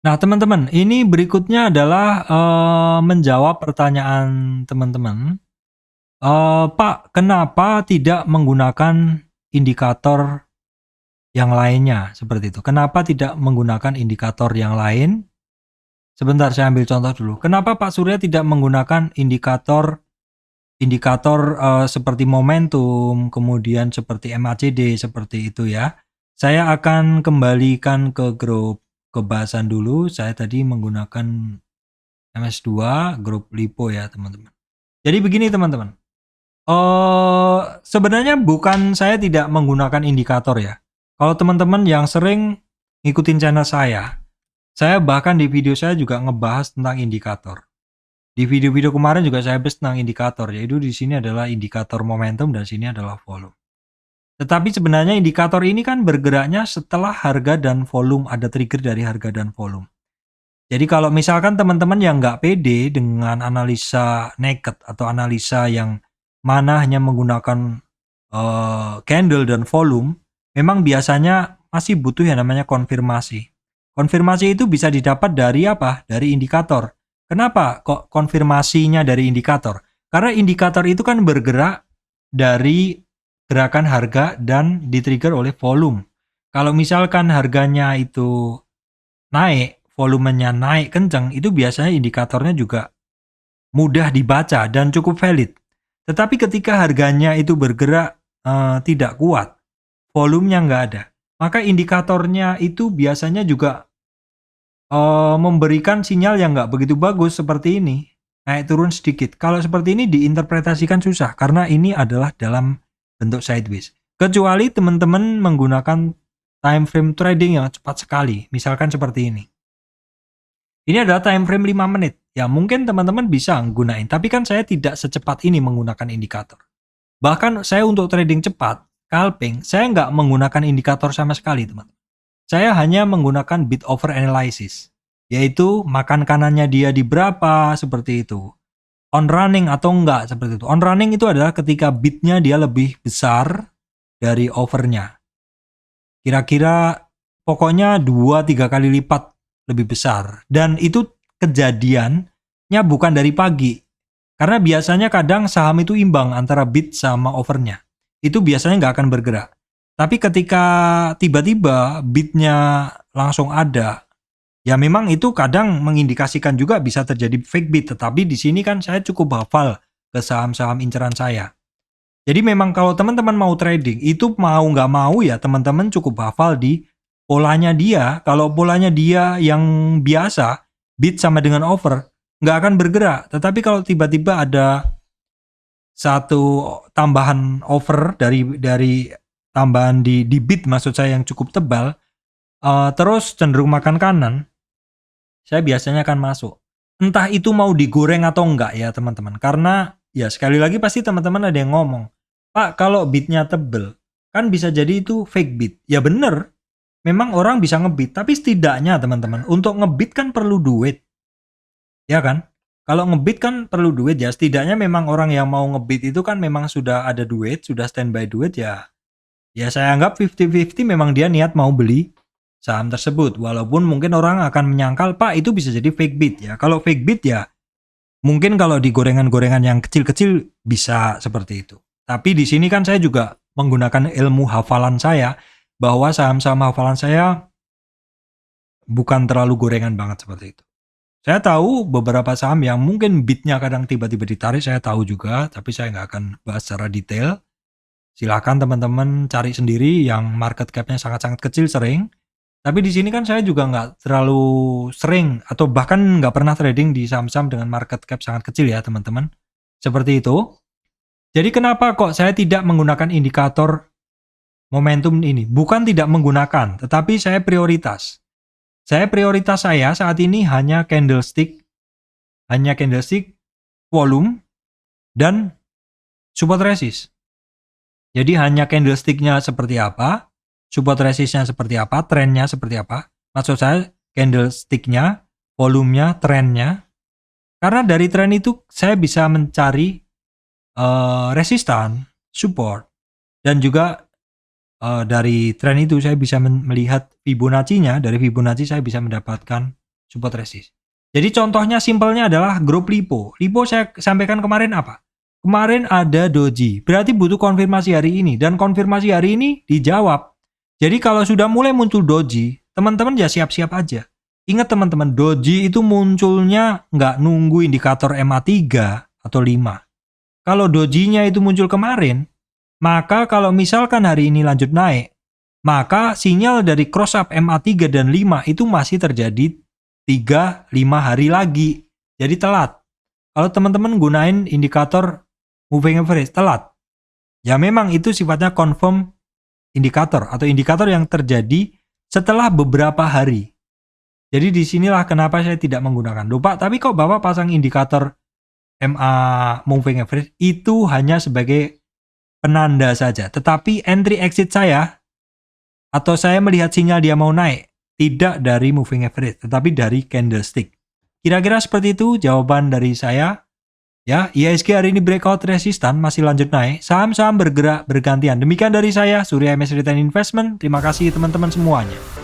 Nah, teman-teman, ini berikutnya adalah menjawab pertanyaan teman-teman. Pak, kenapa tidak menggunakan indikator yang lainnya seperti itu? Kenapa tidak menggunakan indikator yang lain? Sebentar, saya ambil contoh dulu. Kenapa Pak Surya tidak menggunakan indikator seperti momentum, kemudian seperti MACD, seperti itu ya? Saya akan kembalikan ke grup kebahasan dulu. Saya tadi menggunakan MS2 grup LiPo ya teman-teman. Jadi begini teman-teman. Sebenarnya bukan saya tidak menggunakan indikator ya. Kalau teman-teman yang sering ngikutin channel saya bahkan di video saya juga ngebahas tentang indikator. Di video-video kemarin juga saya bahas tentang indikator, yaitu di sini adalah indikator momentum dan sini adalah volume. Tetapi sebenarnya indikator ini kan bergeraknya setelah harga dan volume, ada trigger dari harga dan volume. Jadi kalau misalkan teman-teman yang nggak pede dengan analisa naked atau analisa yang mana hanya menggunakan candle dan volume, memang biasanya masih butuh yang namanya konfirmasi. Konfirmasi itu bisa didapat dari apa? Dari indikator. Kenapa kok konfirmasinya dari indikator? Karena indikator itu kan bergerak dari gerakan harga dan di-trigger oleh volume. Kalau misalkan harganya itu naik, volumenya naik kencang, itu biasanya indikatornya juga mudah dibaca dan cukup valid. Tetapi ketika harganya itu bergerak tidak kuat, volumenya nggak ada, maka indikatornya itu biasanya juga memberikan sinyal yang nggak begitu bagus seperti ini, naik turun sedikit. Kalau seperti ini diinterpretasikan susah karena ini adalah dalam bentuk sideways. Kecuali teman-teman menggunakan time frame trading yang cepat sekali, misalkan seperti ini. Ini adalah time frame 5 menit. Ya mungkin teman-teman bisa gunain, tapi kan saya tidak secepat ini menggunakan indikator. Bahkan saya untuk trading cepat, scalping, saya nggak menggunakan indikator sama sekali teman-teman. Saya hanya menggunakan bid over analysis, yaitu makan kanannya dia di berapa, seperti itu. On running atau enggak, seperti itu. On running itu adalah ketika bidnya dia lebih besar dari overnya. Kira-kira pokoknya 2-3 kali lipat lebih besar. Dan itu kejadiannya bukan dari pagi. Karena biasanya kadang saham itu imbang antara bid sama overnya. Itu biasanya nggak akan bergerak. Tapi ketika tiba-tiba bidnya langsung ada, ya memang itu kadang mengindikasikan juga bisa terjadi fake bid. Tetapi di sini kan saya cukup hafal ke saham-saham inceran saya. Jadi memang kalau teman-teman mau trading, itu mau nggak mau ya teman-teman cukup hafal di polanya dia. Kalau polanya dia yang biasa, bid sama dengan over, nggak akan bergerak. Tetapi kalau tiba-tiba ada satu tambahan over dari tambahan di bid maksud saya yang cukup tebal, terus cenderung makan kanan, saya biasanya akan masuk. Entah itu mau digoreng atau enggak ya teman-teman. Karena ya sekali lagi pasti teman-teman ada yang ngomong, Pak kalau bidnya tebel, kan bisa jadi itu fake bid. Ya bener, memang orang bisa ngebid, tapi setidaknya teman-teman, untuk ngebid kan perlu duit. Ya kan? Kalau ngebid kan perlu duit ya, setidaknya memang orang yang mau ngebid itu kan memang sudah ada duit, sudah standby duit ya. Ya saya anggap 50-50 memang dia niat mau beli saham tersebut. Walaupun mungkin orang akan menyangkal, Pak itu bisa jadi fake bid ya. Kalau fake bid ya, mungkin kalau di gorengan-gorengan yang kecil-kecil bisa seperti itu. Tapi di sini kan saya juga menggunakan ilmu hafalan saya, bahwa saham-saham hafalan saya bukan terlalu gorengan banget seperti itu. Saya tahu beberapa saham yang mungkin bidnya kadang tiba-tiba ditarik, saya tahu juga, tapi saya nggak akan bahas secara detail. Silakan teman-teman cari sendiri yang market cap-nya sangat-sangat kecil sering. Tapi di sini kan saya juga nggak terlalu sering atau bahkan nggak pernah trading di saham-saham dengan market cap sangat kecil ya teman-teman. Seperti itu. Jadi kenapa kok saya tidak menggunakan indikator momentum ini? Bukan tidak menggunakan, tetapi saya prioritas. Prioritas saya saat ini hanya candlestick, volume, dan support resist. Jadi hanya candlestick-nya seperti apa, support resist-nya seperti apa, trennya seperti apa. Maksud saya candlestick-nya, volumenya, trennya. Karena dari tren itu saya bisa mencari resistan, support, dan juga dari tren itu saya bisa melihat Fibonacci-nya. Dari Fibonacci saya bisa mendapatkan support resist. Jadi contohnya simpelnya adalah grup LIPO. LIPO saya sampaikan kemarin apa? Kemarin ada doji, berarti butuh konfirmasi hari ini, dan konfirmasi hari ini dijawab. Jadi kalau sudah mulai muncul doji, teman-teman ya siap-siap aja. Ingat teman-teman, doji itu munculnya nggak nunggu indikator MA3 atau 5. Kalau dojinya itu muncul kemarin, maka kalau misalkan hari ini lanjut naik, maka sinyal dari cross up MA3 dan 5 itu masih terjadi 3-5 hari lagi. Jadi telat. Kalau teman-teman gunain indikator moving average, telat. Ya memang itu sifatnya confirm indikator atau indikator yang terjadi setelah beberapa hari. Jadi disinilah kenapa saya tidak menggunakan. Loh Pak, tapi kok Bapak pasang indikator MA moving average itu hanya sebagai penanda saja. Tetapi entry exit saya atau saya melihat sinyal dia mau naik tidak dari moving average, tetapi dari candlestick. Kira-kira seperti itu jawaban dari saya. Ya, IHSG hari ini breakout resistan masih lanjut naik. Saham-saham bergerak bergantian. Demikian dari saya, Surya MS Retail Investment. Terima kasih teman-teman semuanya.